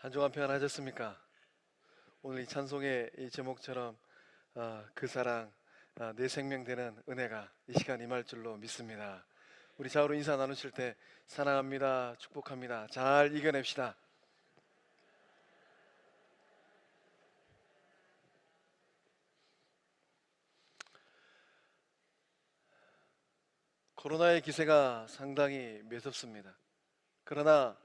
한 주간 평안하셨습니까? 오늘 이 찬송의 이 제목처럼 그 사랑, 내 생명 되는 은혜가 이 시간 임할 줄로 믿습니다. 우리 좌우로 인사 나누실 때 사랑합니다, 축복합니다, 잘 이겨냅시다. 코로나의 기세가 상당히 매섭습니다. 그러나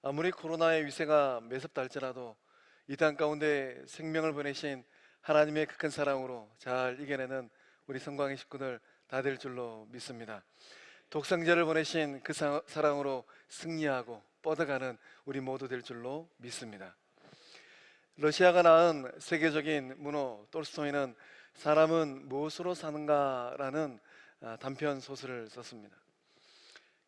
아무리 코로나의 위세가 매섭다 할지라도 이 땅 가운데 생명을 보내신 하나님의 그 큰 사랑으로 잘 이겨내는 우리 성광의 식구들 다 될 줄로 믿습니다. 독생자를 보내신 그 사랑으로 승리하고 뻗어가는 우리 모두 될 줄로 믿습니다. 러시아가 낳은 세계적인 문호 톨스토이는 사람은 무엇으로 사는가라는 단편 소설을 썼습니다.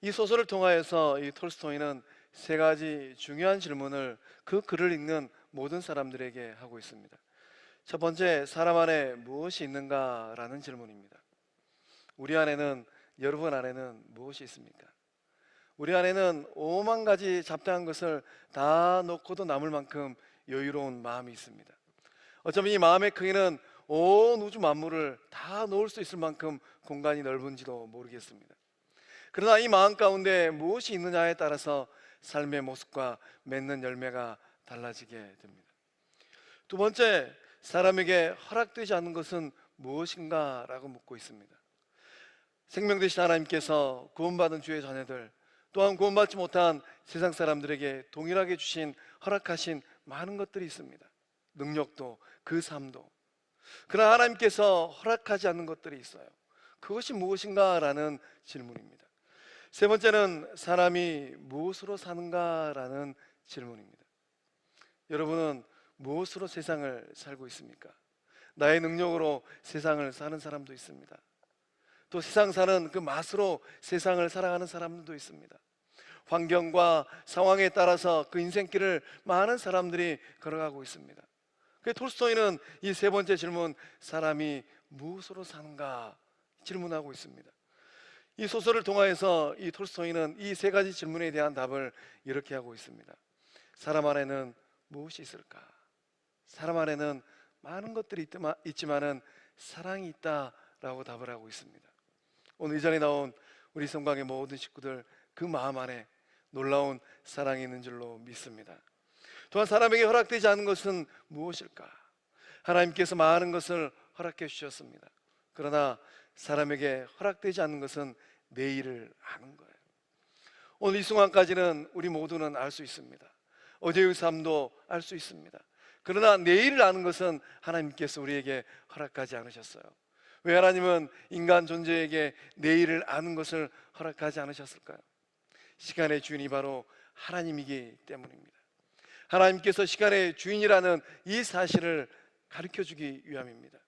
이 소설을 통하여서 이 톨스토이는 세 가지 중요한 질문을 그 글을 읽는 모든 사람들에게 하고 있습니다. 첫 번째, 사람 안에 무엇이 있는가라는 질문입니다. 우리 안에는, 여러분 안에는 무엇이 있습니까? 우리 안에는 오만 가지 잡다한 것을 다 놓고도 남을 만큼 여유로운 마음이 있습니다. 어쩌면 이 마음의 크기는 온 우주 만물을 다 놓을 수 있을 만큼 공간이 넓은지도 모르겠습니다. 그러나 이 마음 가운데 무엇이 있느냐에 따라서 삶의 모습과 맺는 열매가 달라지게 됩니다. 두 번째, 사람에게 허락되지 않는 것은 무엇인가 라고 묻고 있습니다. 생명 되신 하나님께서 구원받은 주의 자녀들, 또한 구원받지 못한 세상 사람들에게 동일하게 주신, 허락하신 많은 것들이 있습니다. 능력도, 그 삶도. 그러나 하나님께서 허락하지 않는 것들이 있어요. 그것이 무엇인가 라는 질문입니다. 세 번째는 사람이 무엇으로 사는가라는 질문입니다. 여러분은 무엇으로 세상을 살고 있습니까? 나의 능력으로 세상을 사는 사람도 있습니다. 또 세상 사는 그 맛으로 세상을 살아가는 사람들도 있습니다. 환경과 상황에 따라서 그 인생길을 많은 사람들이 걸어가고 있습니다. 그래서 톨스토이는 이 세 번째 질문, 사람이 무엇으로 사는가 질문하고 있습니다. 이 소설을 통하여서 이 톨스토이는 이 세 가지 질문에 대한 답을 이렇게 하고 있습니다. 사람 안에는 무엇이 있을까? 사람 안에는 많은 것들이 있지만은 사랑이 있다라고 답을 하고 있습니다. 오늘 이전에 나온 우리 성광의 모든 식구들, 그 마음 안에 놀라운 사랑이 있는 줄로 믿습니다. 또한 사람에게 허락되지 않은 것은 무엇일까? 하나님께서 많은 것을 허락해 주셨습니다. 그러나 사람에게 허락되지 않는 것은 내일을 아는 거예요. 오늘 이 순간까지는 우리 모두는 알 수 있습니다. 어제의 삶도 알 수 있습니다. 그러나 내일을 아는 것은 하나님께서 우리에게 허락하지 않으셨어요. 왜 하나님은 인간 존재에게 내일을 아는 것을 허락하지 않으셨을까요? 시간의 주인이 바로 하나님이기 때문입니다. 하나님께서 시간의 주인이라는 이 사실을 가르쳐주기 위함입니다.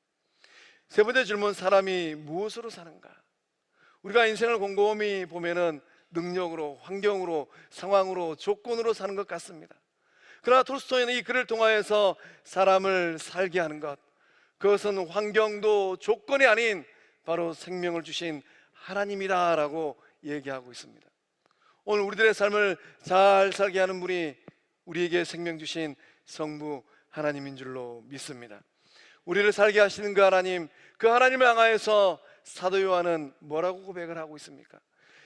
세 번째 질문, 사람이 무엇으로 사는가? 우리가 인생을 곰곰이 보면은 능력으로, 환경으로, 상황으로, 조건으로 사는 것 같습니다. 그러나 톨스토이는 이 글을 통하여서 사람을 살게 하는 것, 그것은 환경도 조건이 아닌 바로 생명을 주신 하나님이다라고 얘기하고 있습니다. 오늘 우리들의 삶을 잘 살게 하는 분이 우리에게 생명 주신 성부 하나님인 줄로 믿습니다. 우리를 살게 하시는 그 하나님, 그 하나님을 향하여서 사도 요한은 뭐라고 고백을 하고 있습니까?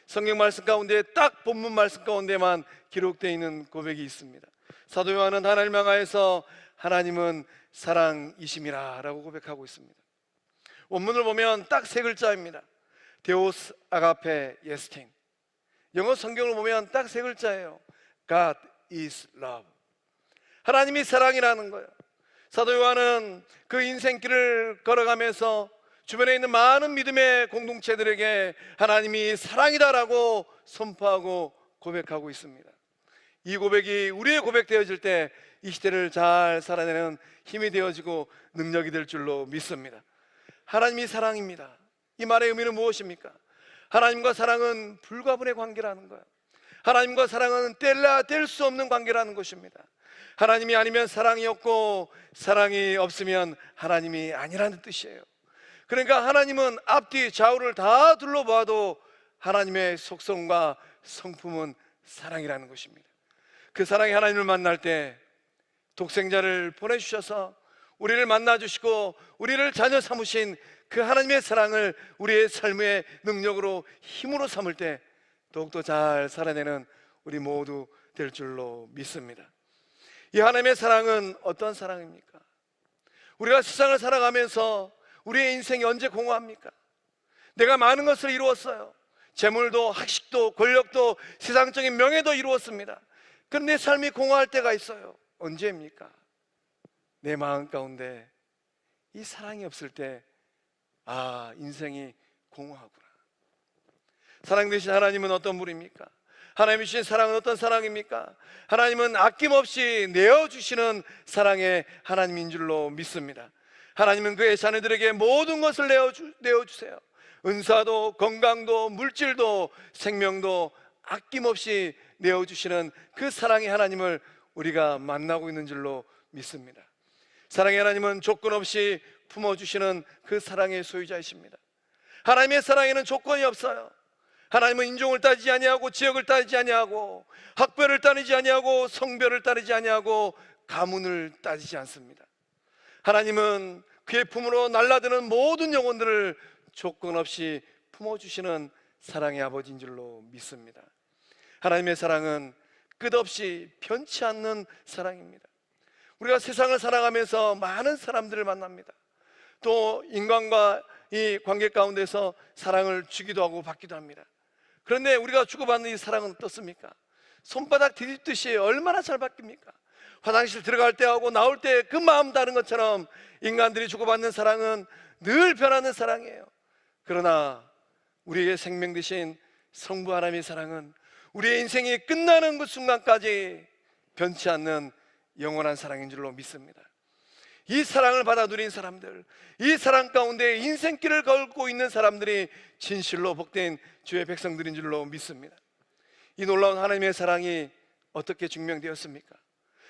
성경 말씀 가운데 딱 본문 말씀 가운데만 기록되어 있는 고백이 있습니다. 사도 요한은 하나님을 향하여서 하나님은 사랑이심이라 라고 고백하고 있습니다. 원문을 보면 딱 세 글자입니다. 데오스 아가페 예스틴. 영어 성경을 보면 딱 세 글자예요. God is love. 하나님이 사랑이라는 거예요. 사도 요한은 그 인생길을 걸어가면서 주변에 있는 많은 믿음의 공동체들에게 하나님이 사랑이다라고 선포하고 고백하고 있습니다. 이 고백이 우리의 고백 되어질 때 이 시대를 잘 살아내는 힘이 되어지고 능력이 될 줄로 믿습니다. 하나님이 사랑입니다. 이 말의 의미는 무엇입니까? 하나님과 사랑은 불가분의 관계라는 거예요. 하나님과 사랑은 뗄래야 뗄 수 없는 관계라는 것입니다. 하나님이 아니면 사랑이 없고 사랑이 없으면 하나님이 아니라는 뜻이에요. 그러니까 하나님은 앞뒤 좌우를 다 둘러봐도 하나님의 속성과 성품은 사랑이라는 것입니다. 그 사랑이 하나님을 만날 때 독생자를 보내주셔서 우리를 만나주시고 우리를 자녀 삼으신 그 하나님의 사랑을 우리의 삶의 능력으로 힘으로 삼을 때 더욱더 잘 살아내는 우리 모두 될 줄로 믿습니다. 이 하나님의 사랑은 어떤 사랑입니까? 우리가 세상을 살아가면서 우리의 인생이 언제 공허합니까? 내가 많은 것을 이루었어요. 재물도 학식도 권력도 세상적인 명예도 이루었습니다. 그런데 삶이 공허할 때가 있어요. 언제입니까? 내 마음 가운데 이 사랑이 없을 때 인생이 공허하구나. 사랑 되신 하나님은 어떤 분입니까? 하나님이 주신 사랑은 어떤 사랑입니까? 하나님은 아낌없이 내어주시는 사랑의 하나님인 줄로 믿습니다. 하나님은 그의 자녀들에게 모든 것을 내어주세요. 은사도 건강도 물질도 생명도 아낌없이 내어주시는 그 사랑의 하나님을 우리가 만나고 있는 줄로 믿습니다. 사랑의 하나님은 조건 없이 품어주시는 그 사랑의 소유자이십니다. 하나님의 사랑에는 조건이 없어요. 하나님은 인종을 따지지 아니하고 지역을 따지지 아니하고 학벌을 따지지 아니하고 성별을 따지지 아니하고 가문을 따지지 않습니다. 하나님은 그의 품으로 날라드는 모든 영혼들을 조건 없이 품어주시는 사랑의 아버지인 줄로 믿습니다. 하나님의 사랑은 끝없이 변치 않는 사랑입니다. 우리가 세상을 살아가면서 많은 사람들을 만납니다. 또 인간과 이 관계 가운데서 사랑을 주기도 하고 받기도 합니다. 그런데 우리가 주고받는 이 사랑은 어떻습니까? 손바닥 뒤집듯이 얼마나 잘 바뀝니까? 화장실 들어갈 때하고 나올 때 그 마음 다른 것처럼 인간들이 주고받는 사랑은 늘 변하는 사랑이에요. 그러나 우리에게 생명 되신 성부 하나님의 사랑은 우리의 인생이 끝나는 그 순간까지 변치 않는 영원한 사랑인 줄로 믿습니다. 이 사랑을 받아 누린 사람들, 이 사랑 가운데 인생길을 걸고 있는 사람들이 진실로 복된 주의 백성들인 줄로 믿습니다. 이 놀라운 하나님의 사랑이 어떻게 증명되었습니까?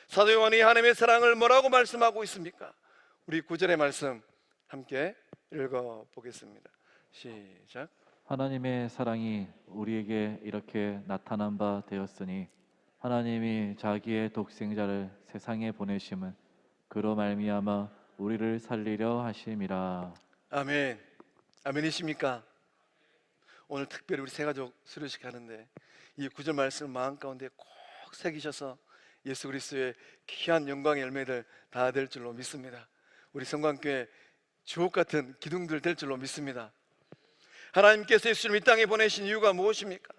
사도 요한이 하나님의 사랑을 뭐라고 말씀하고 있습니까? 우리 9절의 말씀 함께 읽어보겠습니다. 시작. 하나님의 사랑이 우리에게 이렇게 나타난 바 되었으니 하나님이 자기의 독생자를 세상에 보내심은 그로 말미암아 우리를 살리려 하심이라. 아멘. 아멘이십니까? 오늘 특별히 우리 새가족 수료식 하는데 이 9절 말씀 마음 가운데 꼭 새기셔서 예수 그리스도의 귀한 영광의 열매들 다 될 줄로 믿습니다. 우리 성광교회 주옥 같은 기둥들 될 줄로 믿습니다. 하나님께서 예수님 이 땅에 보내신 이유가 무엇입니까?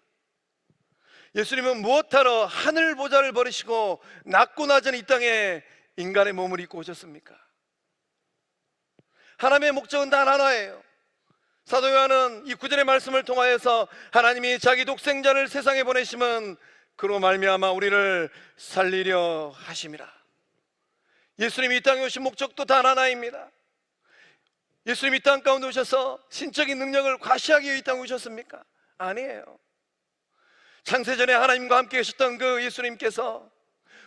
예수님은 무엇하러 하늘 보좌를 버리시고 낮고 낮은 이 땅에 인간의 몸을 입고 오셨습니까? 하나님의 목적은 단 하나예요. 사도 요한은 이 9절의 말씀을 통하여서 하나님이 자기 독생자를 세상에 보내심은 그로 말미암아 우리를 살리려 하심이라. 예수님이 이 땅에 오신 목적도 단 하나입니다. 예수님이 이 땅 가운데 오셔서 신적인 능력을 과시하기 위해 이 땅에 오셨습니까? 아니에요. 창세전에 하나님과 함께 계셨던 그 예수님께서,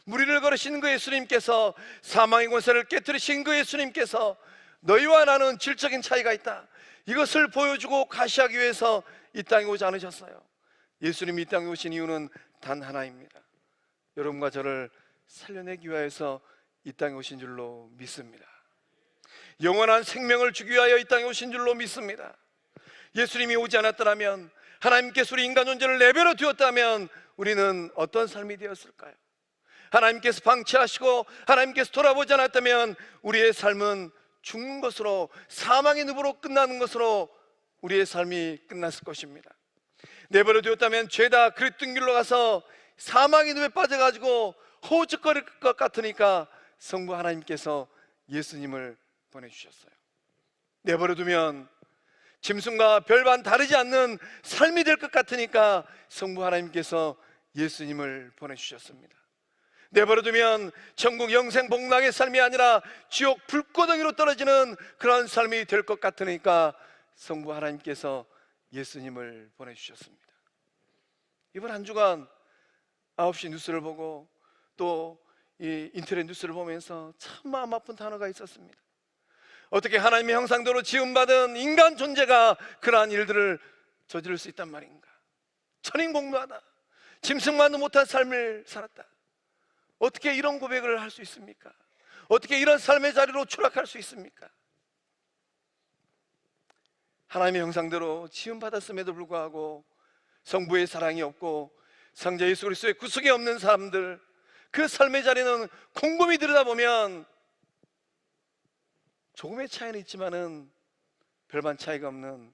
무리를 걸으신 그 예수님께서, 사망의 권세를 깨뜨리신 그 예수님께서 너희와 나는 질적인 차이가 있다, 이것을 보여주고 과시하기 위해서 이 땅에 오지 않으셨어요. 예수님이 이 땅에 오신 이유는 단 하나입니다. 여러분과 저를 살려내기 위해서 이 땅에 오신 줄로 믿습니다. 영원한 생명을 주기 위하여 이 땅에 오신 줄로 믿습니다. 예수님이 오지 않았더라면, 하나님께서 우리 인간 존재를 내버려 두었다면 우리는 어떤 삶이 되었을까요? 하나님께서 방치하시고 하나님께서 돌아보지 않았다면 우리의 삶은 죽는 것으로, 사망의 늪으로 끝나는 것으로 우리의 삶이 끝났을 것입니다. 내버려 두었다면 죄다 그릇된 길로 가서 사망의 늪에 빠져가지고 허우적거릴 것 같으니까 성부 하나님께서 예수님을 보내주셨어요. 내버려 두면 짐승과 별반 다르지 않는 삶이 될 것 같으니까 성부 하나님께서 예수님을 보내주셨습니다. 내버려 두면 천국 영생 복락의 삶이 아니라 지옥 불고덩이로 떨어지는 그런 삶이 될 것 같으니까 성부 하나님께서 예수님을 보내주셨습니다. 이번 한 주간 9시 뉴스를 보고 또 이 인터넷 뉴스를 보면서 참 마음 아픈 단어가 있었습니다. 어떻게 하나님의 형상대로 지음받은 인간 존재가 그러한 일들을 저지를 수 있단 말인가? 천인공노하다, 짐승만도 못한 삶을 살았다. 어떻게 이런 고백을 할 수 있습니까? 어떻게 이런 삶의 자리로 추락할 수 있습니까? 하나님의 형상대로 지음받았음에도 불구하고 성부의 사랑이 없고 성자 예수 그리스도의 구속이 없는 사람들, 그 삶의 자리는 곰곰이 들여다보면 조금의 차이는 있지만은 별반 차이가 없는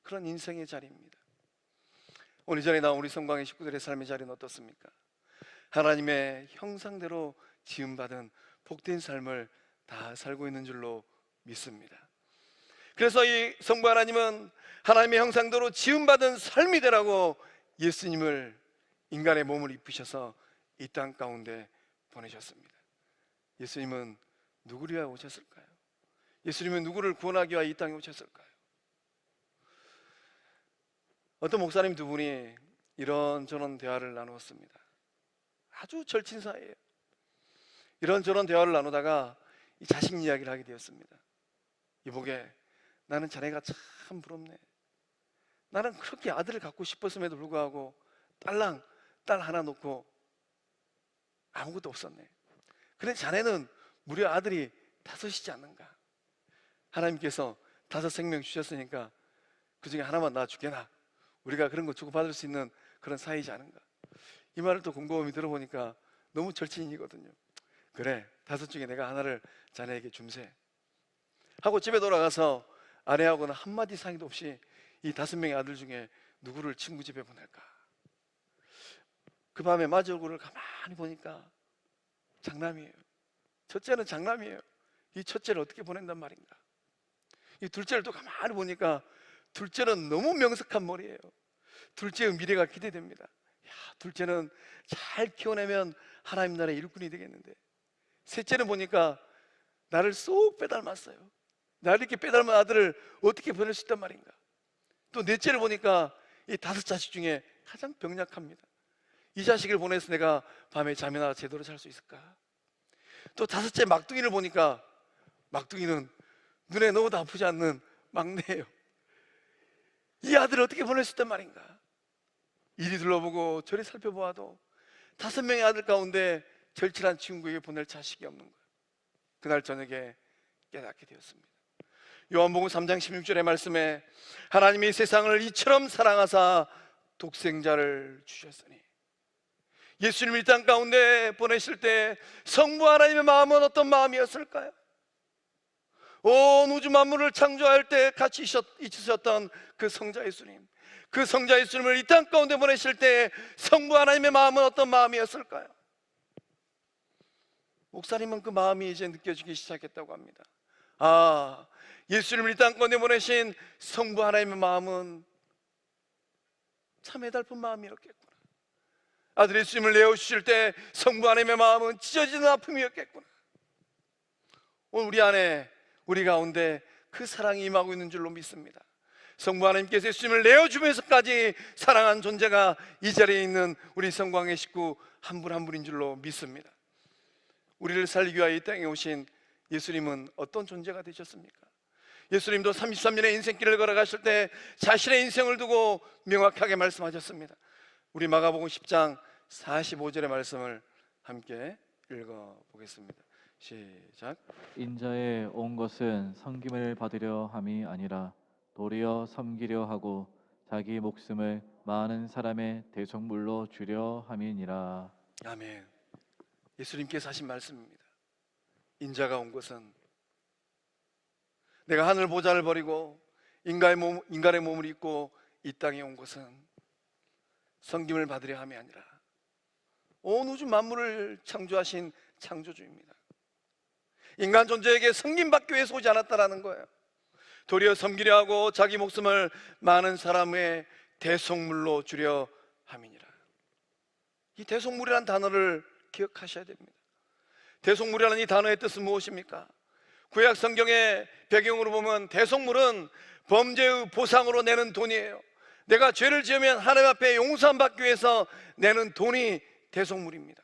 그런 인생의 자리입니다. 오늘 전에 나온 우리 성광의 식구들의 삶의 자리는 어떻습니까? 하나님의 형상대로 지음받은 복된 삶을 다 살고 있는 줄로 믿습니다. 그래서 이 성부 하나님은 하나님의 형상대로 지음받은 삶이 되라고 예수님을 인간의 몸을 입히셔서 이 땅 가운데 보내셨습니다. 예수님은 누구를 위하여 오셨을까요? 예수님은 누구를 구원하기 위하여 이 땅에 오셨을까요? 어떤 목사님 두 분이 이런저런 대화를 나누었습니다. 아주 절친 사이예요. 이런저런 대화를 나누다가 이 자식 이야기를 하게 되었습니다. 이보게, 나는 자네가 참 부럽네. 나는 그렇게 아들을 갖고 싶었음에도 불구하고 딸 하나 놓고 아무것도 없었네. 그런데 자네는 무려 아들이 5이지 않는가? 하나님께서 5 생명 주셨으니까 그 중에 하나만 낳아주게나. 우리가 그런 거 주고받을 수 있는 그런 사이지 않은가? 이 말을 또 곰곰이 들어보니까 너무 절친이거든요. 그래, 5 중에 내가 하나를 자네에게 줌세 하고 집에 돌아가서 아내하고는 한마디 상의도 없이 이 5명의 아들 중에 누구를 친구 집에 보낼까? 그 밤에 마지 얼굴을 가만히 보니까 장남이에요. 첫째는 장남이에요. 이 첫째를 어떻게 보낸단 말인가? 이 둘째를 또 가만히 보니까 둘째는 너무 명석한 머리예요. 둘째의 미래가 기대됩니다. 야, 둘째는 잘 키워내면 하나님 나라의 일꾼이 되겠는데, 셋째는 보니까 나를 쏙 빼닮았어요. 나를 이렇게 빼닮은 아들을 어떻게 보낼 수 있단 말인가? 또 넷째를 보니까 이 5 자식 중에 가장 병약합니다. 이 자식을 보내서 내가 밤에 잠이나 제대로 잘 수 있을까? 또 5째 막둥이를 보니까 막둥이는 눈에 넣어도 아프지 않는 막내예요. 이 아들을 어떻게 보낼 수 있단 말인가? 이리 둘러보고 저리 살펴보아도 5명의 아들 가운데 절친한 친구에게 보낼 자식이 없는 거예요. 그날 저녁에 깨닫게 되었습니다. 요한복음 3장 16절의 말씀에 하나님이 세상을 이처럼 사랑하사 독생자를 주셨으니, 예수님을 이 땅 가운데 보내실 때 성부 하나님의 마음은 어떤 마음이었을까요? 온 우주 만물을 창조할 때 같이 있으셨던 그 성자 예수님, 그 성자 예수님을 이 땅 가운데 보내실 때 성부 하나님의 마음은 어떤 마음이었을까요? 목사님은 그 마음이 이제 느껴지기 시작했다고 합니다. 아, 예수님을 이 땅 가운데 보내신 성부 하나님의 마음은 참 애달픈 마음이었겠구나. 아들 예수님을 내어주실 때 성부 하나님의 마음은 찢어지는 아픔이었겠구나. 오늘 우리 안에, 우리 가운데 그 사랑이 임하고 있는 줄로 믿습니다. 성부 하나님께서 예수님을 내어주면서까지 사랑한 존재가 이 자리에 있는 우리 성광의 식구 한 분 한 분인 줄로 믿습니다. 우리를 살리기 위하여 이 땅에 오신 예수님은 어떤 존재가 되셨습니까? 예수님도 33년의 인생길을 걸어가실 때 자신의 인생을 두고 명확하게 말씀하셨습니다. 우리 마가복음 10장 45절의 말씀을 함께 읽어보겠습니다. 시작. 인자에 온 것은 섬김을 받으려 함이 아니라 도리어 섬기려 하고 자기 목숨을 많은 사람의 대속물로 주려 함이니라. 아멘. 예수님께서 하신 말씀입니다. 인자가 온 것은, 내가 하늘 보좌를 버리고 인간의 몸을 입고 이 땅에 온 것은 섬김을 받으려 함이 아니라 온 우주 만물을 창조하신 창조주입니다. 인간 존재에게 섬김받기 위해서 오지 않았다라는 거예요. 도리어 섬기려 하고 자기 목숨을 많은 사람의 대속물로 주려 함이니라. 이 대속물이라는 단어를 기억하셔야 됩니다. 대속물이라는 이 단어의 뜻은 무엇입니까? 구약 성경의 배경으로 보면 대속물은 범죄의 보상으로 내는 돈이에요. 내가 죄를 지으면 하나님 앞에 용서함 받기 위해서 내는 돈이 대속물입니다.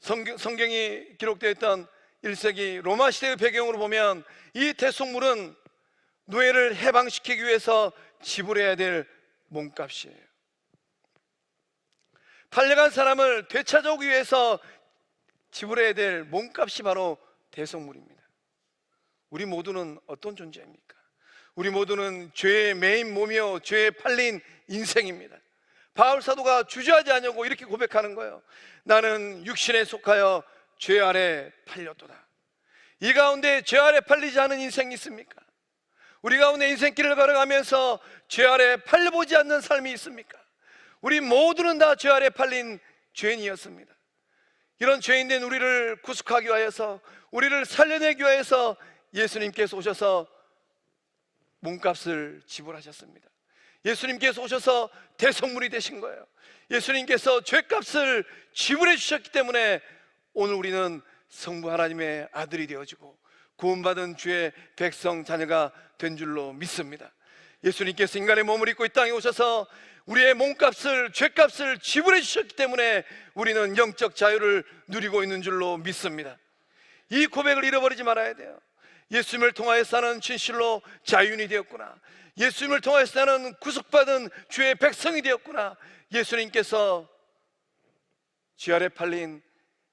성경이 기록되어 있던 1세기 로마 시대의 배경으로 보면 이 대속물은 노예를 해방시키기 위해서 지불해야 될 몸값이에요. 팔려간 사람을 되찾아오기 위해서 지불해야 될 몸값이 바로 대속물입니다. 우리 모두는 어떤 존재입니까? 우리 모두는 죄의 매인 몸이요 죄에 팔린 인생입니다. 바울 사도가 주저하지 않냐고 이렇게 고백하는 거예요. 나는 육신에 속하여 죄 아래 팔렸도다. 이 가운데 죄 아래 팔리지 않은 인생이 있습니까? 우리 가운데 인생길을 걸어가면서 죄 아래 팔려보지 않는 삶이 있습니까? 우리 모두는 다 죄 아래 팔린 죄인이었습니다. 이런 죄인된 우리를 구속하기 위하여서, 우리를 살려내기 위하여서 예수님께서 오셔서 몸값을 지불하셨습니다. 예수님께서 오셔서 대속물이 되신 거예요. 예수님께서 죄값을 지불해 주셨기 때문에 오늘 우리는 성부 하나님의 아들이 되어지고 구원받은 주의 백성 자녀가 된 줄로 믿습니다. 예수님께서 인간의 몸을 입고 이 땅에 오셔서 우리의 몸값을, 죄값을 지불해 주셨기 때문에 우리는 영적 자유를 누리고 있는 줄로 믿습니다. 이 고백을 잃어버리지 말아야 돼요. 예수님을 통하여서 나는 진실로 자유인이 되었구나. 예수님을 통하여서 나는 구속받은 주의 백성이 되었구나. 예수님께서 지 아래 팔린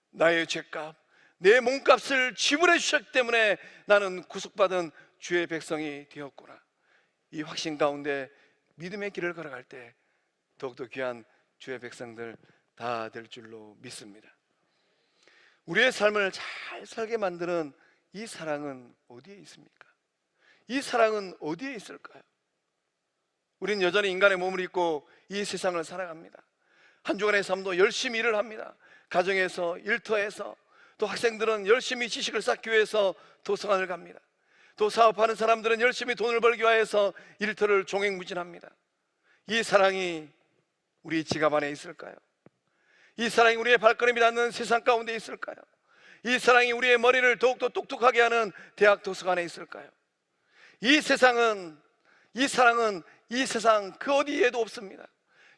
나의 죄값, 내 몸값을 지불해 주셨기 때문에 나는 구속받은 주의 백성이 되었구나. 이 확신 가운데 믿음의 길을 걸어갈 때 더욱더 귀한 주의 백성들 다 될 줄로 믿습니다. 우리의 삶을 잘 살게 만드는 이 사랑은 어디에 있습니까? 이 사랑은 어디에 있을까요? 우리는 여전히 인간의 몸을 입고 이 세상을 살아갑니다. 한 주간의 삶도 열심히 일을 합니다. 가정에서, 일터에서, 또 학생들은 열심히 지식을 쌓기 위해서 도서관을 갑니다. 또 사업하는 사람들은 열심히 돈을 벌기 위해서 일터를 종횡무진합니다. 이 사랑이 우리 지갑 안에 있을까요? 이 사랑이 우리의 발걸음이 닿는 세상 가운데 있을까요? 이 사랑이 우리의 머리를 더욱더 똑똑하게 하는 대학 도서관에 있을까요? 이 사랑은 이 세상 그 어디에도 없습니다.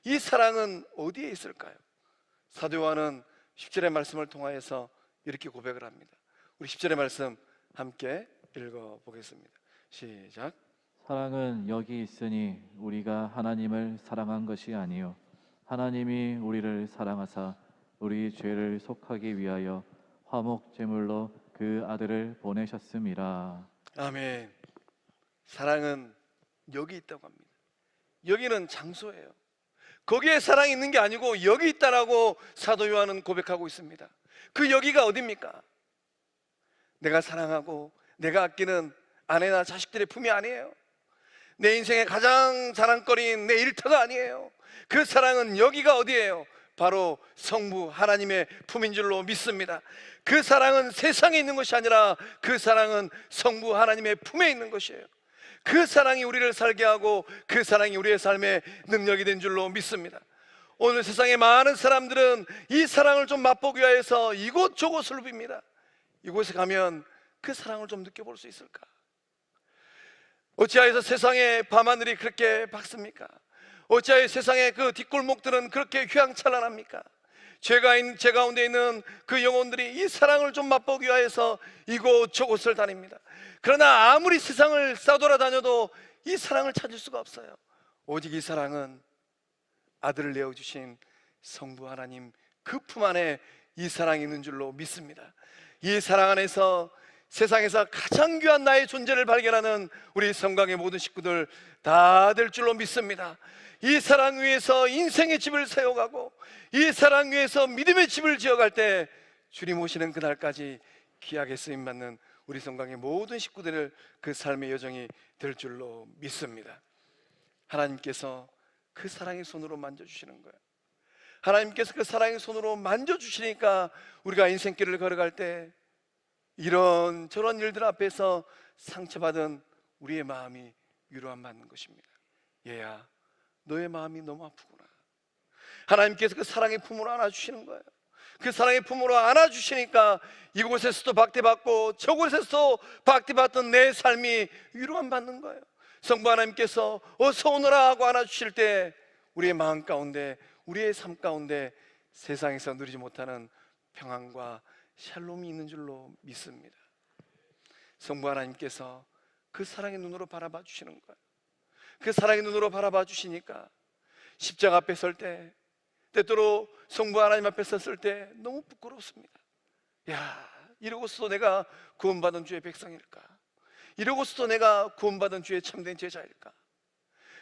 이 사랑은 어디에 있을까요? 사도 요한은 10절의 말씀을 통하여서 이렇게 고백을 합니다. 우리 10절의 말씀 함께 읽어보겠습니다. 시작. 사랑은 여기 있으니 우리가 하나님을 사랑한 것이 아니요 하나님이 우리를 사랑하사 우리 죄를 속하기 위하여 화목 제물로 그 아들을 보내셨음이라. 아멘. 사랑은 여기 있다고 합니다. 여기는 장소예요. 거기에 사랑이 있는 게 아니고 여기 있다라고 사도 요한은 고백하고 있습니다. 그 여기가 어디입니까? 내가 사랑하고 내가 아끼는 아내나 자식들의 품이 아니에요. 내 인생의 가장 자랑거리인 내 일터가 아니에요. 그 사랑은 여기가 어디예요? 바로 성부 하나님의 품인 줄로 믿습니다. 그 사랑은 세상에 있는 것이 아니라 그 사랑은 성부 하나님의 품에 있는 것이에요. 그 사랑이 우리를 살게 하고 그 사랑이 우리의 삶의 능력이 된 줄로 믿습니다. 오늘 세상의 많은 사람들은 이 사랑을 좀 맛보기 위해서 이곳저곳을 빕니다. 이곳에 가면 그 사랑을 좀 느껴볼 수 있을까? 어찌하여서 세상의 밤하늘이 그렇게 밝습니까? 어찌하여 세상의 그 뒷골목들은 그렇게 휘황찬란합니까? 제 가운데 있는 그 영혼들이 이 사랑을 좀 맛보기 위해서 이곳저곳을 다닙니다. 그러나 아무리 세상을 싸돌아다녀도 이 사랑을 찾을 수가 없어요. 오직 이 사랑은 아들을 내어주신 성부 하나님 그 품 안에 이 사랑이 있는 줄로 믿습니다. 이 사랑 안에서 세상에서 가장 귀한 나의 존재를 발견하는 우리 성강의 모든 식구들 다 될 줄로 믿습니다. 이 사랑 위에서 인생의 집을 세워가고 이 사랑 위에서 믿음의 집을 지어갈 때 주님 오시는 그날까지 귀하게 쓰임받는 우리 성강의 모든 식구들을 그 삶의 여정이 될 줄로 믿습니다. 하나님께서 그 사랑의 손으로 만져주시는 거예요. 하나님께서 그 사랑의 손으로 만져주시니까 우리가 인생길을 걸어갈 때 이런 저런 일들 앞에서 상처받은 우리의 마음이 위로함 받는 것입니다. 얘야, 너의 마음이 너무 아프구나. 하나님께서 그 사랑의 품으로 안아주시는 거예요. 그 사랑의 품으로 안아주시니까 이곳에서도 박대받고 저곳에서도 박대받던 내 삶이 위로함 받는 거예요. 성부 하나님께서 어서 오너라 하고 안아주실 때 우리의 마음 가운데, 우리의 삶 가운데 세상에서 누리지 못하는 평안과 샬롬이 있는 줄로 믿습니다. 성부 하나님께서 그 사랑의 눈으로 바라봐 주시는 거예요. 그 사랑의 눈으로 바라봐 주시니까 십자가 앞에 설 때, 때때로 성부 하나님 앞에 섰을 때 너무 부끄럽습니다. 야, 이러고서도 내가 구원받은 주의 백성일까? 이러고서도 내가 구원받은 주의 참된 제자일까?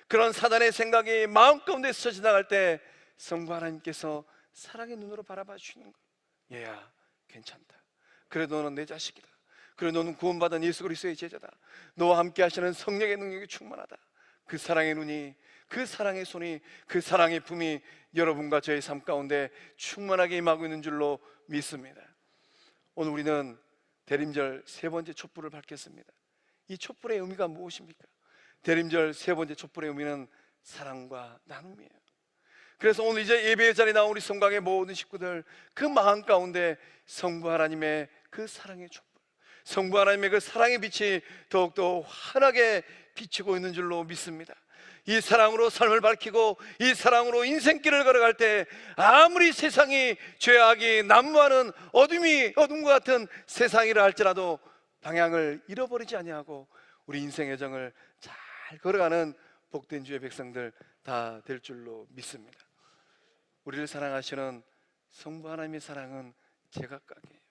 그런 사단의 생각이 마음 가운데 스쳐 지나갈 때 성부 하나님께서 사랑의 눈으로 바라봐 주시는 거예요. 얘야, 괜찮다. 그래, 너는 내 자식이다. 그래, 너는 구원받은 예수 그리스도의 제자다. 너와 함께 하시는 성령의 능력이 충만하다. 그 사랑의 눈이, 그 사랑의 손이, 그 사랑의 품이 여러분과 저의 삶 가운데 충만하게 임하고 있는 줄로 믿습니다. 오늘 우리는 대림절 세 번째 촛불을 밝혔습니다. 이 촛불의 의미가 무엇입니까? 대림절 세 번째 촛불의 의미는 사랑과 나눔이에요. 그래서 오늘 이제 예배의 자리에 나온 우리 성곽의 모든 식구들, 그 마음 가운데 성부 하나님의 그 사랑의 촛불, 성부 하나님의 그 사랑의 빛이 더욱더 환하게 비치고 있는 줄로 믿습니다. 이 사랑으로 삶을 밝히고 이 사랑으로 인생길을 걸어갈 때 아무리 세상이 죄악이 난무하는 어둠과 같은 세상이라 할지라도 방향을 잃어버리지 아니하고 우리 인생의 정을 잘 걸어가는 복된 주의 백성들 다 될 줄로 믿습니다. 우리를 사랑하시는 성부 하나님의 사랑은 제각각이에요.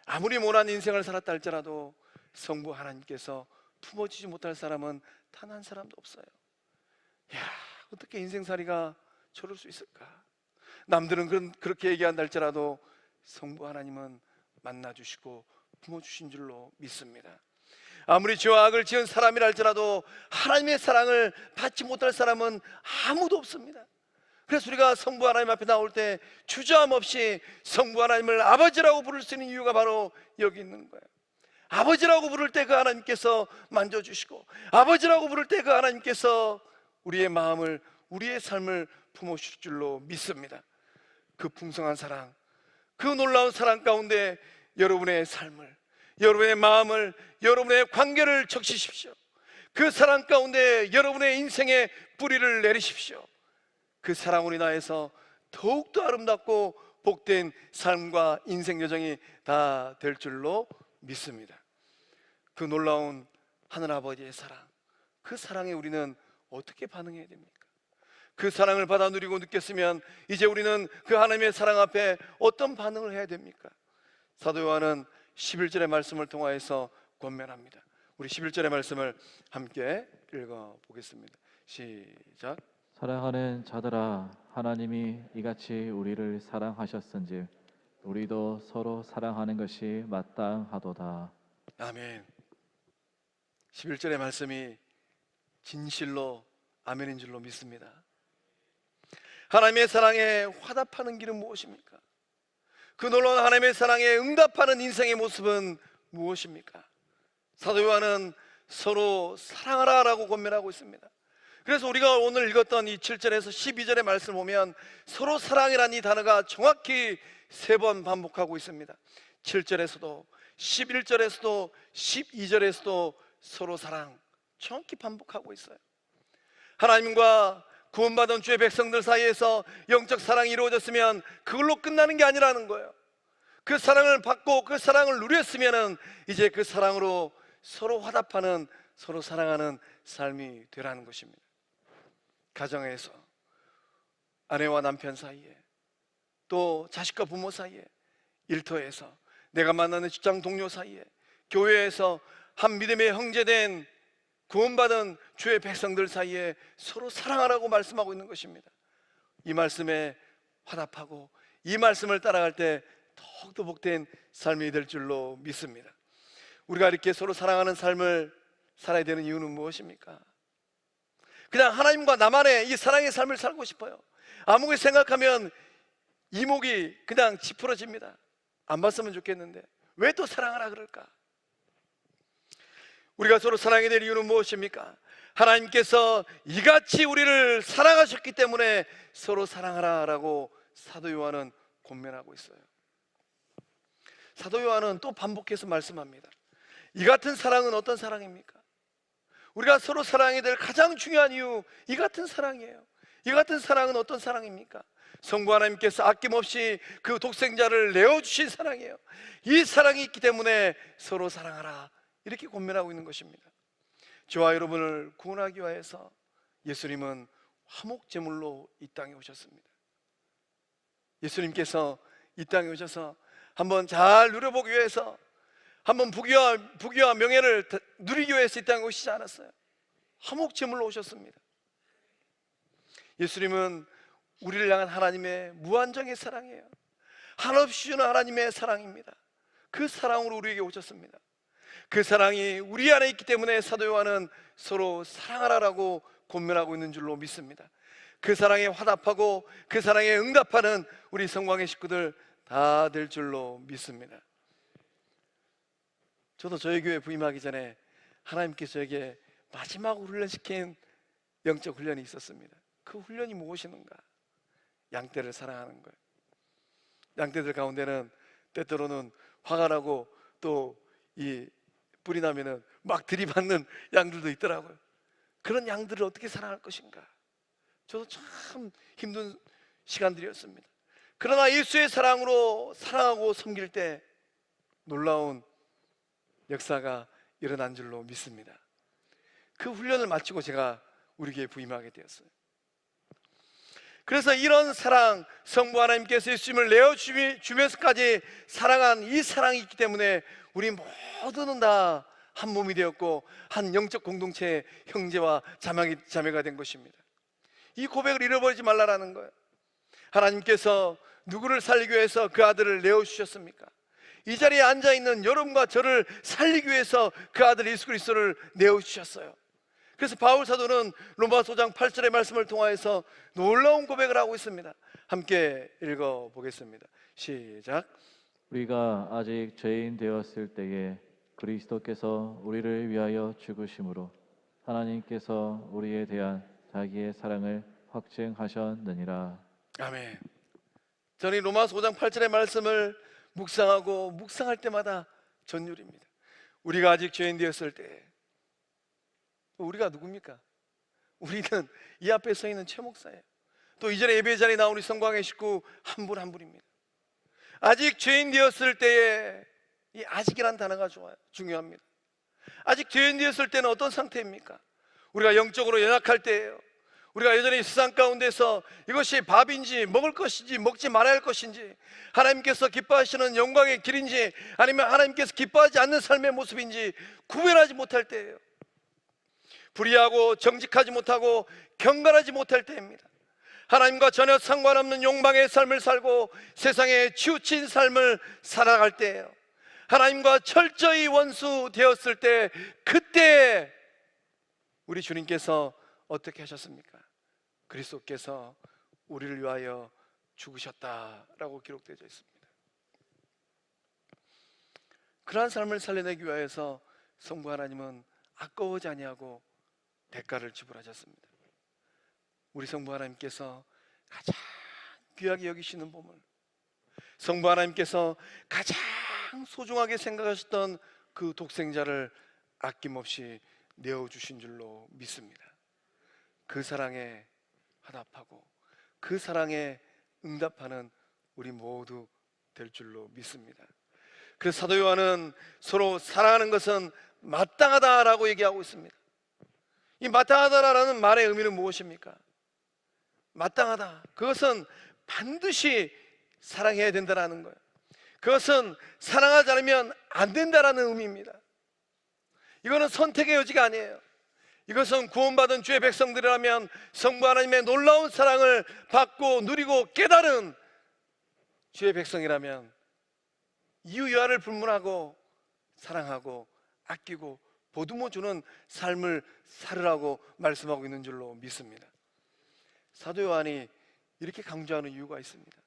아무리 모난 인생을 살았다 할지라도 성부 하나님께서 품어주지 못할 사람은 단 한 사람도 없어요. 야, 어떻게 인생살이가 저럴 수 있을까? 남들은 그렇게 얘기한다 할지라도 성부 하나님은 만나주시고 품어주신 줄로 믿습니다. 아무리 죄와 악을 지은 사람이라 할지라도 하나님의 사랑을 받지 못할 사람은 아무도 없습니다. 그래서 우리가 성부 하나님 앞에 나올 때 주저함 없이 성부 하나님을 아버지라고 부를 수 있는 이유가 바로 여기 있는 거예요. 아버지라고 부를 때 그 하나님께서 만져주시고, 아버지라고 부를 때 그 하나님께서 우리의 마음을, 우리의 삶을 품어주실 줄로 믿습니다. 그 풍성한 사랑, 그 놀라운 사랑 가운데 여러분의 삶을, 여러분의 마음을, 여러분의 관계를 적시십시오. 그 사랑 가운데 여러분의 인생의 뿌리를 내리십시오. 그 사랑으로 인하여서 더욱더 아름답고 복된 삶과 인생 여정이 다 될 줄로 믿습니다. 그 놀라운 하늘아버지의 사랑, 그 사랑에 우리는 어떻게 반응해야 됩니까? 그 사랑을 받아 누리고 느꼈으면 이제 우리는 그 하나님의 사랑 앞에 어떤 반응을 해야 됩니까? 사도 요한은 11절의 말씀을 통하여서 권면합니다. 우리 11절의 말씀을 함께 읽어보겠습니다. 시작. 사랑하는 자들아, 하나님이 이같이 우리를 사랑하셨은즉 우리도 서로 사랑하는 것이 마땅하도다. 아멘. 11절의 말씀이 진실로 아멘인 줄로 믿습니다. 하나님의 사랑에 화답하는 길은 무엇입니까? 그 놀라운 하나님의 사랑에 응답하는 인생의 모습은 무엇입니까? 사도 요한은 서로 사랑하라라고 권면하고 있습니다. 그래서 우리가 오늘 읽었던 이 7절에서 12절의 말씀을 보면 서로 사랑이라는 이 단어가 정확히 3번 반복하고 있습니다. 7절에서도 11절에서도 12절에서도 서로 사랑 정확히 반복하고 있어요. 하나님과 구원받은 주의 백성들 사이에서 영적 사랑이 이루어졌으면 그걸로 끝나는 게 아니라는 거예요. 그 사랑을 받고 그 사랑을 누렸으면 이제 그 사랑으로 서로 화답하는, 서로 사랑하는 삶이 되라는 것입니다. 가정에서 아내와 남편 사이에, 또 자식과 부모 사이에, 일터에서 내가 만나는 직장 동료 사이에, 교회에서 한 믿음의 형제된 구원받은 주의 백성들 사이에 서로 사랑하라고 말씀하고 있는 것입니다. 이 말씀에 화답하고 이 말씀을 따라갈 때 더욱더 복된 삶이 될 줄로 믿습니다. 우리가 이렇게 서로 사랑하는 삶을 살아야 되는 이유는 무엇입니까? 그냥 하나님과 나만의 이 사랑의 삶을 살고 싶어요. 아무리 생각하면 이목이 그냥 찌푸러집니다. 안 봤으면 좋겠는데 왜 또 사랑하라 그럴까? 우리가 서로 사랑해야 될 이유는 무엇입니까? 하나님께서 이같이 우리를 사랑하셨기 때문에 서로 사랑하라라고 사도 요한은 권면하고 있어요. 사도 요한은 또 반복해서 말씀합니다. 이 같은 사랑은 어떤 사랑입니까? 우리가 서로 사랑해야 될 가장 중요한 이유, 이 같은 사랑이에요. 이 같은 사랑은 어떤 사랑입니까? 성부 하나님께서 아낌없이 그 독생자를 내어주신 사랑이에요. 이 사랑이 있기 때문에 서로 사랑하라, 이렇게 권면하고 있는 것입니다. 저와 여러분을 구원하기 위해서 예수님은 화목제물로 이 땅에 오셨습니다. 예수님께서 이 땅에 오셔서 한번 잘 누려보기 위해서, 한번 부귀와 명예를 누리기 위해서 이 땅에 오시지 않았어요. 화목제물로 오셨습니다. 예수님은 우리를 향한 하나님의 무한정의 사랑이에요. 한없이 주는 하나님의 사랑입니다. 그 사랑으로 우리에게 오셨습니다. 그 사랑이 우리 안에 있기 때문에 사도 요한은 서로 사랑하라라고 권면하고 있는 줄로 믿습니다. 그 사랑에 화답하고 그 사랑에 응답하는 우리 성광의 식구들 다 될 줄로 믿습니다. 저도 저희 교회 부임하기 전에 하나님께서 저에게 마지막으로 훈련시킨 영적 훈련이 있었습니다. 그 훈련이 무엇이는가? 양떼를 사랑하는 거예요. 양떼들 가운데는 때때로는 화가 나고 또 이 뿔이 나면은 막 들이받는 양들도 있더라고요. 그런 양들을 어떻게 사랑할 것인가? 저도 참 힘든 시간들이었습니다. 그러나 예수의 사랑으로 사랑하고 섬길 때 놀라운 역사가 일어난 줄로 믿습니다. 그 훈련을 마치고 제가 우리 교회에 부임하게 되었어요. 그래서 이런 사랑, 성부 하나님께서 예수님을 내어주면서까지 사랑한 이 사랑이 있기 때문에 우리 모두는 다 한 몸이 되었고 한 영적 공동체의 형제와 자매가 된 것입니다. 이 고백을 잃어버리지 말라라는 거예요. 하나님께서 누구를 살리기 위해서 그 아들을 내어주셨습니까? 이 자리에 앉아있는 여러분과 저를 살리기 위해서 그 아들 예수 그리스도를 내어주셨어요. 그래서 바울 사도는 로마서 5장 8절의 말씀을 통하여서 놀라운 고백을 하고 있습니다. 함께 읽어보겠습니다. 시작. 우리가 아직 죄인 되었을 때에 그리스도께서 우리를 위하여 죽으심으로 하나님께서 우리에 대한 자기의 사랑을 확증하셨느니라. 아멘. 저는 로마서 5장 8절의 말씀을 묵상할 때마다 전율입니다. 우리가 아직 죄인 되었을 때, 우리가 누굽니까? 우리는 이 앞에 서 있는 최 목사예요. 또 이전에 예배 자리에 나온 우리 성광의 식구 한 분 한 분입니다. 아직 죄인 되었을 때에, 이 아직이란 단어가 중요합니다. 아직 죄인 되었을 때는 어떤 상태입니까? 우리가 영적으로 연약할 때예요. 우리가 여전히 세상 가운데서 이것이 밥인지 먹을 것인지 먹지 말아야 할 것인지, 하나님께서 기뻐하시는 영광의 길인지 아니면 하나님께서 기뻐하지 않는 삶의 모습인지 구별하지 못할 때예요. 불의하고 정직하지 못하고 경건하지 못할 때입니다. 하나님과 전혀 상관없는 욕망의 삶을 살고 세상에 치우친 삶을 살아갈 때예요. 하나님과 철저히 원수 되었을 때, 그때 우리 주님께서 어떻게 하셨습니까? 그리스도께서 우리를 위하여 죽으셨다라고 기록되어 있습니다. 그러한 삶을 살려내기 위해서 성부 하나님은 아까워하지 아니하고 대가를 지불하셨습니다. 우리 성부 하나님께서 가장 귀하게 여기시는 보물, 성부 하나님께서 가장 소중하게 생각하셨던 그 독생자를 아낌없이 내어주신 줄로 믿습니다. 그 사랑에 화답하고 그 사랑에 응답하는 우리 모두 될 줄로 믿습니다. 그래서 사도 요한은 서로 사랑하는 것은 마땅하다라고 얘기하고 있습니다. 이 마땅하다라는 말의 의미는 무엇입니까? 마땅하다, 그것은 반드시 사랑해야 된다는 거예요. 그것은 사랑하지 않으면 안 된다는 의미입니다. 이거는 선택의 여지가 아니에요. 이것은 구원받은 주의 백성들이라면 성부 하나님의 놀라운 사랑을 받고 누리고 깨달은 주의 백성이라면 이유 여하를 불문하고 사랑하고 아끼고 보듬어 주는 삶을 살으라고 말씀하고 있는 줄로 믿습니다. 사도 요한이 이렇게 강조하는 이유가 있습니다.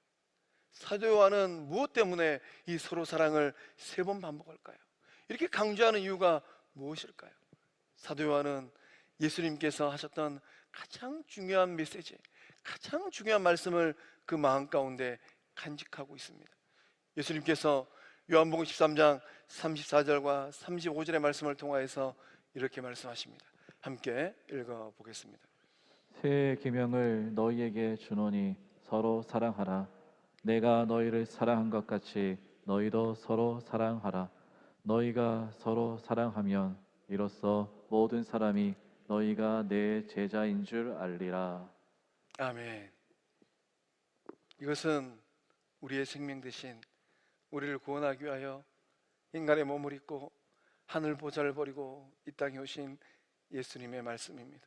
사도 요한은 무엇 때문에 이 서로 사랑을 3번 반복할까요? 이렇게 강조하는 이유가 무엇일까요? 사도 요한은 예수님께서 하셨던 가장 중요한 메시지, 가장 중요한 말씀을 그 마음 가운데 간직하고 있습니다. 예수님께서 요한복음 13장 34절과 35절의 말씀을 통하여서 이렇게 말씀하십니다. 함께 읽어보겠습니다. 새 계명을 너희에게 주노니 서로 사랑하라. 내가 너희를 사랑한 것 같이 너희도 서로 사랑하라. 너희가 서로 사랑하면 이로써 모든 사람이 너희가 내 제자인 줄 알리라. 아멘. 이것은 우리의 생명 대신 우리를 구원하기 위하여 인간의 몸을 입고 하늘 보좌를 버리고 이 땅에 오신 예수님의 말씀입니다.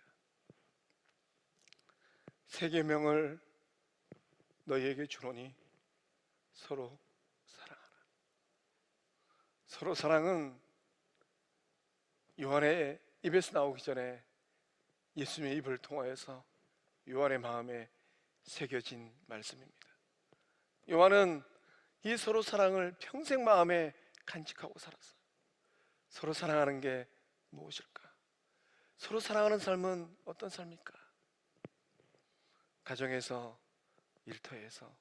세 계명을 너희에게 주노니 서로 사랑하라. 서로 사랑은 요한의 입에서 나오기 전에 예수님의 입을 통하여서 요한의 마음에 새겨진 말씀입니다. 요한은 이 서로 사랑을 평생 마음에 간직하고 살았어요. 서로 사랑하는 게 무엇일까? 서로 사랑하는 삶은 어떤 삶일까? 가정에서, 일터에서,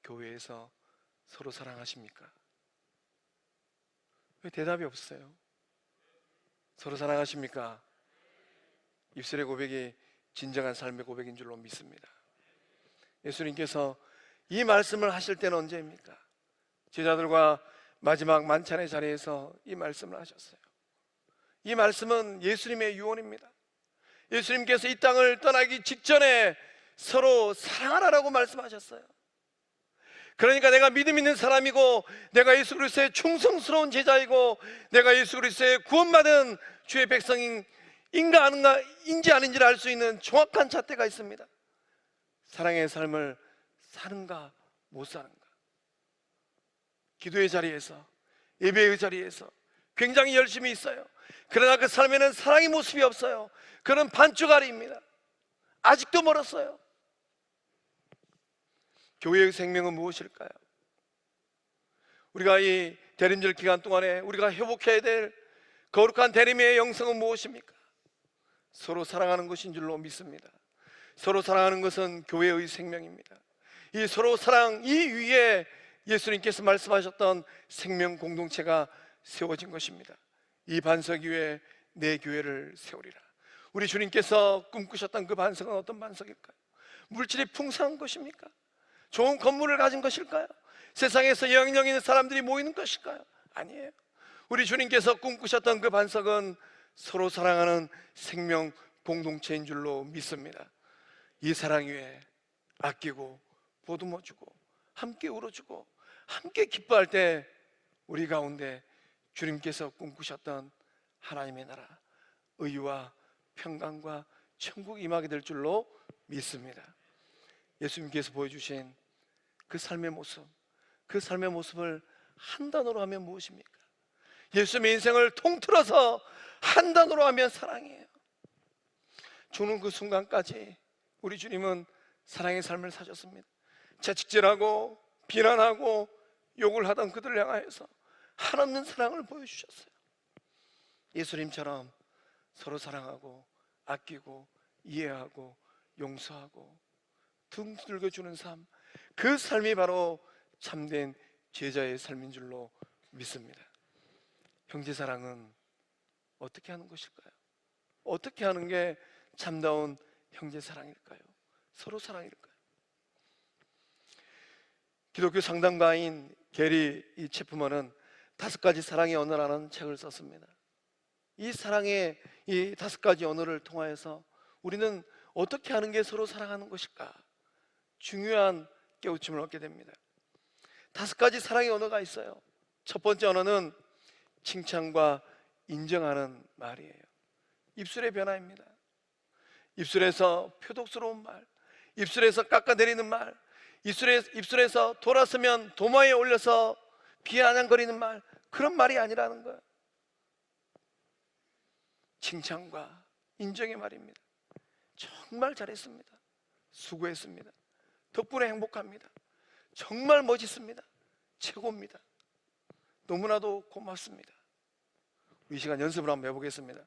교회에서 서로 사랑하십니까? 왜 대답이 없어요? 서로 사랑하십니까? 입술의 고백이 진정한 삶의 고백인 줄로 믿습니다. 예수님께서 이 말씀을 하실 때는 언제입니까? 제자들과 마지막 만찬의 자리에서 이 말씀을 하셨어요. 이 말씀은 예수님의 유언입니다. 예수님께서 이 땅을 떠나기 직전에 서로 사랑하라고 말씀하셨어요. 그러니까 내가 믿음 있는 사람이고, 내가 예수 그리스도의 충성스러운 제자이고, 내가 예수 그리스도의 구원받은 주의 백성인가 인지 아닌지를 알 수 있는 정확한 잣대가 있습니다. 사랑의 삶을 사는가 못 사는가. 기도의 자리에서, 예배의 자리에서 굉장히 열심히 있어요. 그러나 그 삶에는 사랑의 모습이 없어요. 그는 반쪽알이입니다. 아직도 멀었어요. 교회의 생명은 무엇일까요? 우리가 이 대림절 기간 동안에 우리가 회복해야 될 거룩한 대림의 영성은 무엇입니까? 서로 사랑하는 것인 줄로 믿습니다. 서로 사랑하는 것은 교회의 생명입니다. 이 서로 사랑, 이 위에 예수님께서 말씀하셨던 생명 공동체가 세워진 것입니다. 이 반석 위에 내 교회를 세우리라. 우리 주님께서 꿈꾸셨던 그 반석은 어떤 반석일까요? 물질이 풍성한 것입니까? 좋은 건물을 가진 것일까요? 세상에서 영향력 있는 사람들이 모이는 것일까요? 아니에요. 우리 주님께서 꿈꾸셨던 그 반석은 서로 사랑하는 생명 공동체인 줄로 믿습니다. 이 사랑 위에 아끼고 보듬어주고 함께 울어주고 함께 기뻐할 때 우리 가운데 주님께서 꿈꾸셨던 하나님의 나라, 의와 평강과 천국이 임하게 될 줄로 믿습니다. 예수님께서 보여주신 그 삶의 모습, 그 삶의 모습을 한 단어로 하면 무엇입니까? 예수님의 인생을 통틀어서 한 단어로 하면 사랑이에요. 죽는 그 순간까지 우리 주님은 사랑의 삶을 사셨습니다. 채찍질하고 비난하고 욕을 하던 그들을 향하여서 한없는 사랑을 보여주셨어요. 예수님처럼 서로 사랑하고 아끼고 이해하고 용서하고 등 두들겨주는 삶, 그 삶이 바로 참된 제자의 삶인 줄로 믿습니다. 형제사랑은 어떻게 하는 것일까요? 어떻게 하는 게 참다운 형제사랑일까요? 서로 사랑일까요? 기독교 상담가인 게리 이 체프먼은 5가지 사랑의 언어라는 책을 썼습니다. 이 사랑의 이 5가지 언어를 통하여서 우리는 어떻게 하는 게 서로 사랑하는 것일까? 중요한 깨우침을 얻게 됩니다. 5가지 사랑의 언어가 있어요. 첫 번째 언어는 칭찬과 인정하는 말이에요. 입술의 변화입니다. 입술에서 표독스러운 말, 입술에서 깎아내리는 말, 입술에서 돌아서면 도마에 올려서 비아냥거리는 말, 그런 말이 아니라는 거예요. 칭찬과 인정의 말입니다. 정말 잘했습니다. 수고했습니다. 덕분에 행복합니다. 정말 멋있습니다. 최고입니다. 너무나도 고맙습니다. 이 시간 연습을 한번 해보겠습니다.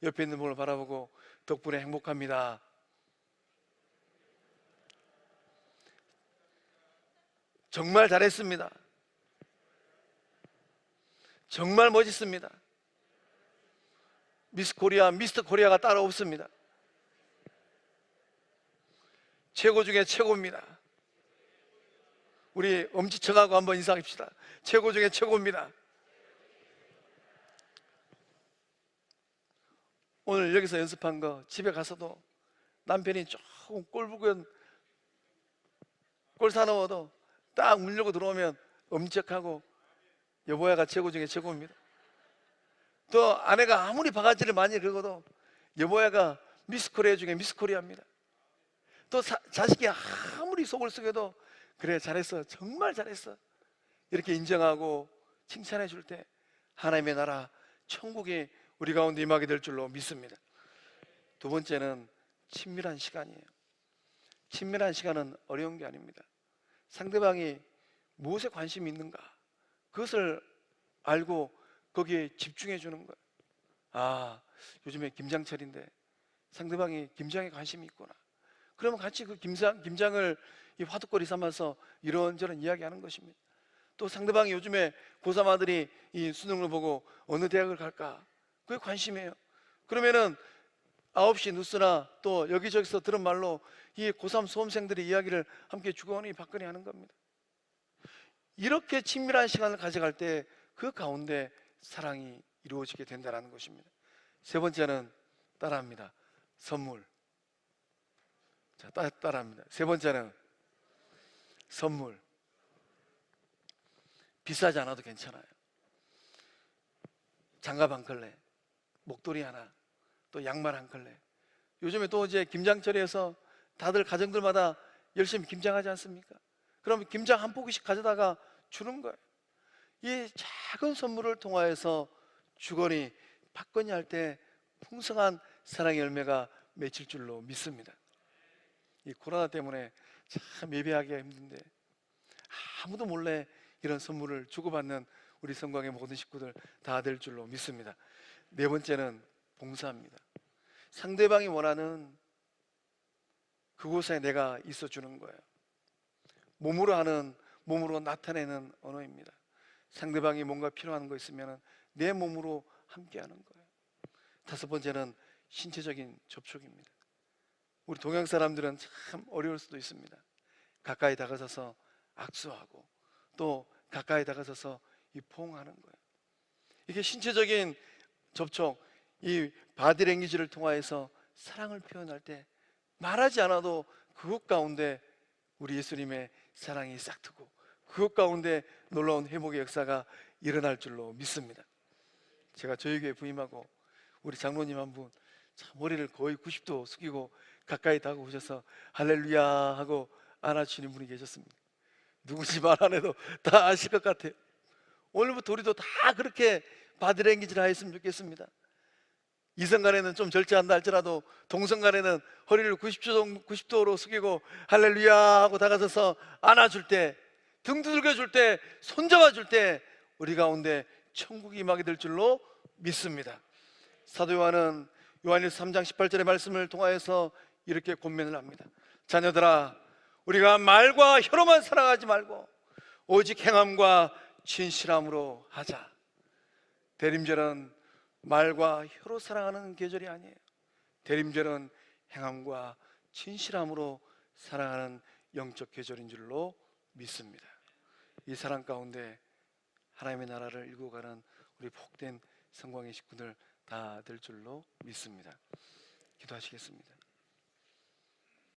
옆에 있는 분을 바라보고 덕분에 행복합니다. 정말 잘했습니다. 정말 멋있습니다. 미스 코리아, 미스터 코리아가 따로 없습니다. 최고 중에 최고입니다. 우리 엄지척하고 한번 인사합시다. 최고 중에 최고입니다. 오늘 여기서 연습한 거 집에 가서도 남편이 조금 꼴불견 꼴 사나워도 딱 문 열고 들어오면 엄지척하고 여보야가 최고 중에 최고입니다. 또 아내가 아무리 바가지를 많이 긁어도 여보야가 미스 코리아 중에 미스 코리아입니다. 또 자식이 아무리 속을 썩여도 그래 잘했어 정말 잘했어 이렇게 인정하고 칭찬해 줄 때 하나님의 나라 천국이 우리 가운데 임하게 될 줄로 믿습니다. 두 번째는 친밀한 시간이에요. 친밀한 시간은 어려운 게 아닙니다. 상대방이 무엇에 관심이 있는가 그것을 알고 거기에 집중해 주는 거예요. 아, 요즘에 김장철인데 상대방이 김장에 관심이 있구나. 그러면 같이 그 김장을 이 화두거리 삼아서 이런저런 이야기하는 것입니다. 또 상대방이 요즘에 고3 아들이 이 수능을 보고 어느 대학을 갈까 그게 관심이에요. 그러면은 9시 뉴스나 또 여기저기서 들은 말로 이 고3 수험생들의 이야기를 함께 주거니 받거니 하는 겁니다. 이렇게 친밀한 시간을 가져갈 때 그 가운데 사랑이 이루어지게 된다는 것입니다. 세 번째는 따라합니다. 선물. 자, 따라합니다. 세 번째는 선물. 비싸지 않아도 괜찮아요. 장갑 한 켤레, 목도리 하나, 또 양말 한 켤레. 요즘에 또 이제 김장철에서 다들 가정들마다 열심히 김장하지 않습니까? 그럼 김장 한 포기씩 가져다가 주는 거예요. 이 작은 선물을 통하여서 주거니 받거니 할 때 풍성한 사랑의 열매가 맺힐 줄로 믿습니다. 이 코로나 때문에 참 예배하기가 힘든데 아무도 몰래 이런 선물을 주고받는 우리 성광의 모든 식구들 다 될 줄로 믿습니다. 네 번째는 봉사입니다. 상대방이 원하는 그곳에 내가 있어 주는 거예요. 몸으로 하는, 몸으로 나타내는 언어입니다. 상대방이 뭔가 필요한 거 있으면 내 몸으로 함께 하는 거예요. 다섯 번째는 신체적인 접촉입니다. 우리 동양 사람들은 참 어려울 수도 있습니다. 가까이 다가서서 악수하고 또 가까이 다가서서 이 포옹하는 거예요. 이게 신체적인 접촉, 이 바디랭귀지를 통하여서 사랑을 표현할 때 말하지 않아도 그것 가운데 우리 예수님의 사랑이 싹트고 그것 가운데 놀라운 회복의 역사가 일어날 줄로 믿습니다. 제가 저희 교회 부임하고 우리 장로님 한 분 머리를 거의 90도 숙이고 가까이 다가오셔서 할렐루야 하고 안아주시는 분이 계셨습니다. 누구지 말 안 해도 다 아실 것 같아요. 오늘부터 우리도 다 그렇게 바디랭귀지를 하였으면 좋겠습니다. 이성간에는 좀 절제한다 할지라도 동성간에는 허리를 90도로 숙이고 할렐루야 하고 다가서서 안아줄 때, 등 두들겨 줄 때, 손잡아 줄 때 우리 가운데 천국이 임하게 될 줄로 믿습니다. 사도 요한은 요한일서 3장 18절의 말씀을 통하여서 이렇게 권면을 합니다. 자녀들아, 우리가 말과 혀로만 사랑하지 말고 오직 행함과 진실함으로 하자. 대림절은 말과 혀로 사랑하는 계절이 아니에요. 대림절은 행함과 진실함으로 사랑하는 영적 계절인 줄로 믿습니다. 이 사랑 가운데 하나님의 나라를 일구가는 우리 복된 성광의 식구들 다 될 줄로 믿습니다. 기도하시겠습니다.